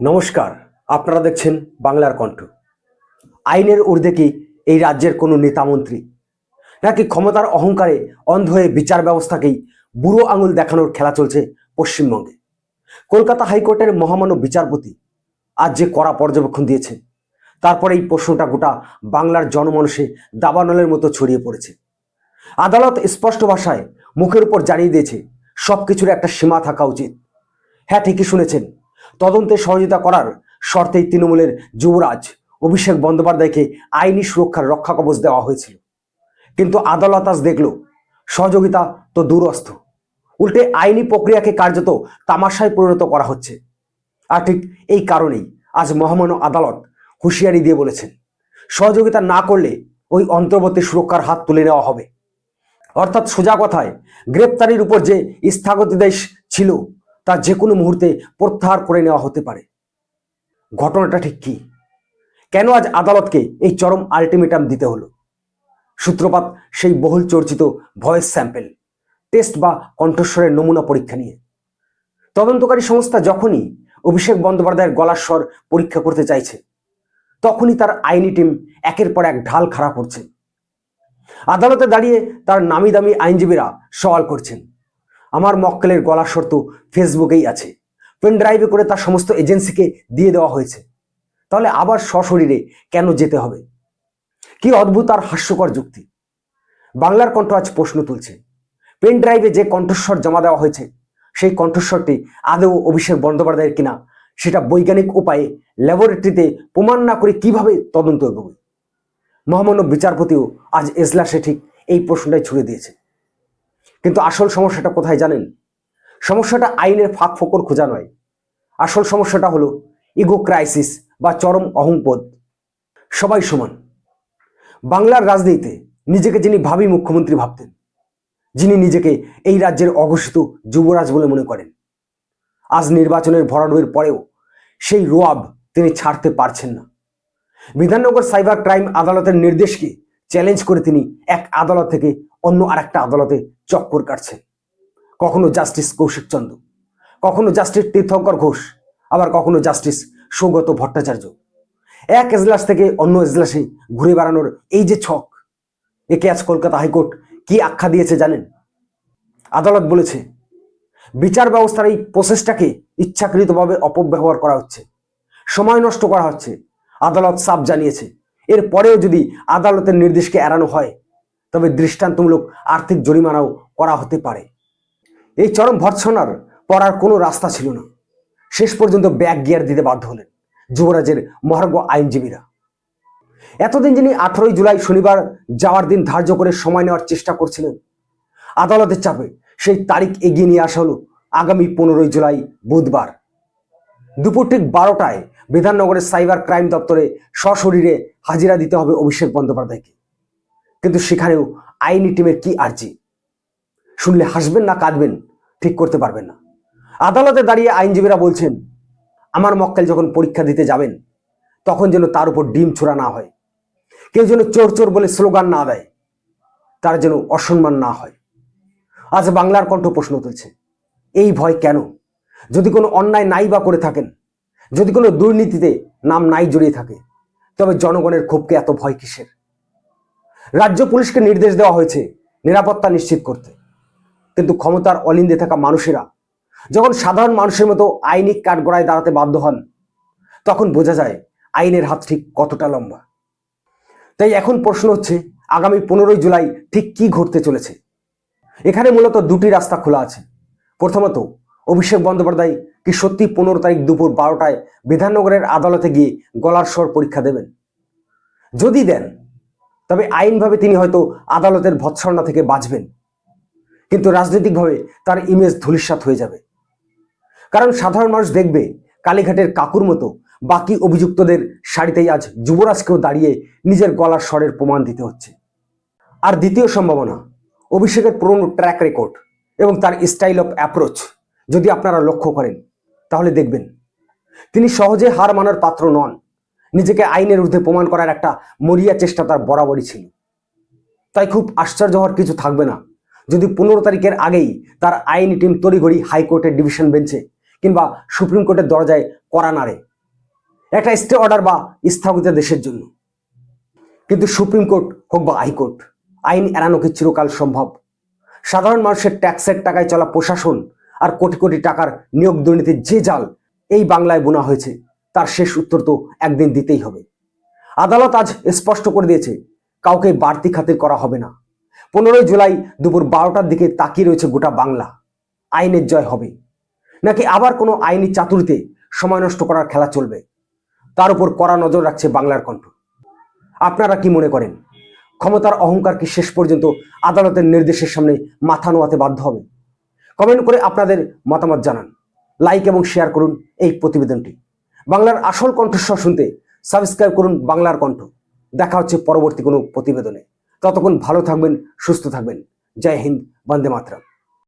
নমস্কার, আপনারা দেখছেন বাংলার কণ্ঠ। আইনের ঊর্ধ্বে কি এই রাজ্যের কোনো নেতামন্ত্রী, নাকি ক্ষমতার অহংকারে অন্ধ হয়ে বিচার ব্যবস্থাকেই বুড়ো আঙুল দেখানোর খেলা চলছে পশ্চিমবঙ্গে? কলকাতা হাইকোর্টের মহামান্য বিচারপতি আজ যে কড়া পর্যবেক্ষণ দিয়েছে, তারপরে এই প্রশ্নটা গোটা বাংলার জনমানসে দাবানলের মতো ছড়িয়ে পড়েছে। আদালত স্পষ্ট ভাষায় মুখের উপর জানিয়ে দিয়েছে সবকিছুর একটা সীমা থাকা উচিত। হ্যাঁ, ঠিকই শুনেছেন, তদন্তে সহযোগিতা করার শর্তেই তৃণমূলের যুবরাজ অভিষেক বন্দ্যোপাধ্যায়কে আইনি সুরক্ষার রক্ষা কবচ দেওয়া হয়েছিল। কিন্তু আদালত আজ দেখল সহযোগিতা তো দূরস্থ, উল্টে আইনি প্রক্রিয়াকে কার্যত তামাশায় পরিণত করা হচ্ছে। আর ঠিক এই কারণেই আজ মহামান্য আদালত হুঁশিয়ারি দিয়ে বলেছেন, সহযোগিতা না করলে ওই অন্তর্বর্তী সুরক্ষার হাত তুলে নেওয়া হবে। অর্থাৎ সোজা কথায় গ্রেপ্তারির উপর যে স্থগিতাদেশ ছিল তা যে কোনো মুহূর্তে প্রত্যাহার করে নেওয়া হতে পারে। ঘটনাটা ঠিক কি? কেন আজ আদালতকে এই চরম আলটিমেটাম দিতে হলো? সূত্রপাত সেই বহুল চর্চিত ভয়েস স্যাম্পেল টেস্ট বা কণ্ঠস্বরের নমুনা পরীক্ষা নিয়ে। তদন্তকারী সংস্থা যখনই অভিষেক বন্দ্যোপাধ্যায়ের গলার স্বর পরীক্ষা করতে চাইছে, তখনই তার আইনি টিম একের পর এক ঢাল খাড়া করছে। আদালতে দাঁড়িয়ে তার নামি দামি আইনজীবীরা সওয়াল করছেন, আমার মক্কেলের গলার স্বর তো ফেসবুকেই আছে, পেন ড্রাইভে করে তার সমস্ত এজেন্সিকে দিয়ে দেওয়া হয়েছে, তাহলে আবার সশরীরে কেন যেতে হবে? কি অদ্ভুত আর হাস্যকর যুক্তি! বাংলার কণ্ঠ আজ প্রশ্ন তুলছে, পেন ড্রাইভে যে কণ্ঠস্বর জমা দেওয়া হয়েছে, সেই কণ্ঠস্বরটি আদৌ অভিষেক বন্দ্যোপাধ্যায়ের কিনা সেটা বৈজ্ঞানিক উপায়ে ল্যাবরেটরিতে প্রমাণ না করে কিভাবে তদন্ত এগোবে? মহামান্য বিচারপতিও আজ এজলাসে ঠিক এই প্রশ্নটাই ছুড়ে দিয়েছে। কিন্তু আসল সমস্যাটা কোথায় জানেন? সমস্যাটা আইনের ফাঁক ফোকর খোঁজা নয়। আসল সমস্যাটা হলো ইগো ক্রাইসিস বা চরম অহংবোধ। সবাই সমান। বাংলার রাজনীতিতে নিজেকে যিনি ভাবী মুখ্যমন্ত্রী ভাবতেন, যিনি নিজেকে এই রাজ্যের অঘোষিত যুবরাজ বলে মনে করেন, আজ নির্বাচনের ভরাডুবির পরেও সেই রোয়াব তিনি ছাড়তে পারছেন না। বিধাননগর সাইবার ক্রাইম আদালতের নির্দেশকে চ্যালেঞ্জ করে তিনি এক আদালত থেকে অন্য আরেকটা আদালতে চক্কর কাটছেন। কখনো জাস্টিস কৌশিক চন্দ্র, কখনো জাস্টিস তীর্থঙ্কর ঘোষ, আবার কখনো জাস্টিস সৌগত ভট্টাচার্য। এক এজলাস থেকে অন্য এজলাসে ঘুরে বেড়ানোর এই যে ছক, একে আজ কলকাতা হাইকোর্ট কি আখ্যা দিয়েছে জানেন? আদালত বলেছে, বিচার ব্যবস্থার এই প্রসেসটাকে ইচ্ছাকৃতভাবে অপব্যবহার করা হচ্ছে, সময় নষ্ট করা হচ্ছে। আদালত সাফ জানিয়েছে, এর পরেও যদি আদালতের নির্দেশকে এড়ানো হয়, তবে দৃষ্টান্তমূলক আর্থিক জরিমানাও করা হতে পারে। এই চরম ভর্ৎসনার পর আর কোনো রাস্তা ছিল না। শেষ পর্যন্ত ব্যাক গিয়ার দিতে বাধ্য হলেন যুবরাজের মহার্ঘ আইনজীবীরা। এতদিন যিনি 18 জুলাই শনিবার যাওয়ার দিন ধার্য করে সময় নেওয়ার চেষ্টা করছিলেন, আদালতের চাপে সেই তারিখ এগিয়ে নিয়ে আসা হলো আগামী 15 জুলাই বুধবার দুপুর ঠিক 12টায় বিধাননগরের সাইবার ক্রাইম দপ্তরে সশরীরে হাজিরা দিতে হবে অভিষেক বন্দ্যোপাধ্যায়কে। কিন্তু সেখানেও আইনি টিমের কি আর্জি! শুনলে হাসবেন না কাঁদবেন ঠিক করতে পারবেন না। আদালতে দাঁড়িয়ে আইনজীবীরা বলছেন, আমার মক্কেল যখন পরীক্ষা দিতে যাবেন, তখন যেন তার উপর ডিম ছোড়া না হয়, কেউ যেন চোর চোর বলে স্লোগান না দেয়, তার যেন অসম্মান না হয়। আজ বাংলার কণ্ঠ প্রশ্ন তুলছে, এই ভয় কেন? যদি কোনো অন্যায় নাই বা করে থাকেন, যদি কোনো দুর্নীতিতে নাম নাই জড়িয়ে থাকে, তবে জনগণের ক্ষোভকে এত ভয় কিসের? রাজ্য পুলিশকে নির্দেশ দেওয়া হয়েছে নিরাপত্তা নিশ্চিত করতে, কিন্তু ক্ষমতার অলিন্দে থাকা মানুষেরা যখন সাধারণ মানুষের মতো আইনি কাঠগড়ায় দাঁড়াতে বাধ্য হন, তখন বোঝা যায় আইনের হাত ঠিক কতটা লম্বা। তাই এখন প্রশ্ন হচ্ছে, আগামী 15 জুলাই ঠিক কি ঘটতে চলেছে? এখানে মূলত দুটি রাস্তা খোলা আছে। প্রথমত, অভিষেক বন্দ্যোপাধ্যায় কি সত্যি 15 তারিখ দুপুর 12টায় বিধাননগরের আদালতে গিয়ে গলার স্বর পরীক্ষা দেবেন? যদি দেন, তবে আইনভাবে তিনি হয়তো আদালতের ভৎসনা থেকে বাঁচবেন, কিন্তু রাজনৈতিকভাবে তার ইমেজ ধূলিসাৎ হয়ে যাবে। কারণ সাধারণ মানুষ দেখবে কালীঘাটের কাকুর মতো বাকি অভিযুক্তদের সারিতেই আজ যুবরাজকেও দাঁড়িয়ে নিজের গলার স্বরের প্রমাণ দিতে হচ্ছে। আর দ্বিতীয় সম্ভাবনা, অভিষেকের পুরনো ট্র্যাক রেকর্ড এবং তার স্টাইল অফ অ্যাপ্রোচ যদি আপনারা লক্ষ্য করেন, তাহলে দেখবেন তিনি সহজে হার মানার পাত্র নন। নিজেকে আইনের ঊর্ধ্বে প্রমাণ করার একটা মরিয়া চেষ্টা তার বরাবরই ছিল। তাই খুব আশ্চর্য হওয়ার কিছু থাকবে না যদি 15 তারিখের আগেই তার আইনি টিম তড়িঘড়ি হাইকোর্টের ডিভিশন বেঞ্চে কিংবা সুপ্রিম কোর্টের দরজায় কড়া নাড়ে একটা স্টে অর্ডার বা স্থগিতাদেশের জন্য। কিন্তু সুপ্রিম কোর্ট হোক বা হাইকোর্ট, আইন এড়ানো কি চিরকাল সম্ভব? সাধারণ মানুষের ট্যাক্সের টাকায় চলা প্রশাসন আর কোটি কোটি টাকার নিয়োগ দুর্নীতির যে জাল এই বাংলায় বোনা হয়েছে, তার শেষ উত্তর তো একদিন দিতেই হবে। আদালত আজ স্পষ্ট করে দিয়েছে, কাউকে বাড়তি খাতির করা হবে না। 15 জুলাই দুপুর 12টার দিকে তাকিয়ে রয়েছে গোটা বাংলা। আইনের জয় হবে নাকি আবার কোনো আইনি চাতুরিতে সময় নষ্ট করার খেলা চলবে, তার উপর কড়া নজর রাখছে বাংলার কণ্ঠ। আপনারা কি মনে করেন, ক্ষমতার অহংকার কি শেষ পর্যন্ত আদালতের নির্দেশের সামনে মাথা নোয়াতে বাধ্য হবে? কমেন্ট করে আপনাদের মতামত জানান, লাইক এবং শেয়ার করুন এই প্রতিবেদনটি। বাংলার আসল কণ্ঠস্বর শুনতে সাবস্ক্রাইব করুন বাংলার কণ্ঠ। দেখা হচ্ছে পরবর্তী কোনো প্রতিবেদনে। ততক্ষণ ভালো থাকবেন, সুস্থ থাকবেন। জয় হিন্দ, বন্দে মাতরম।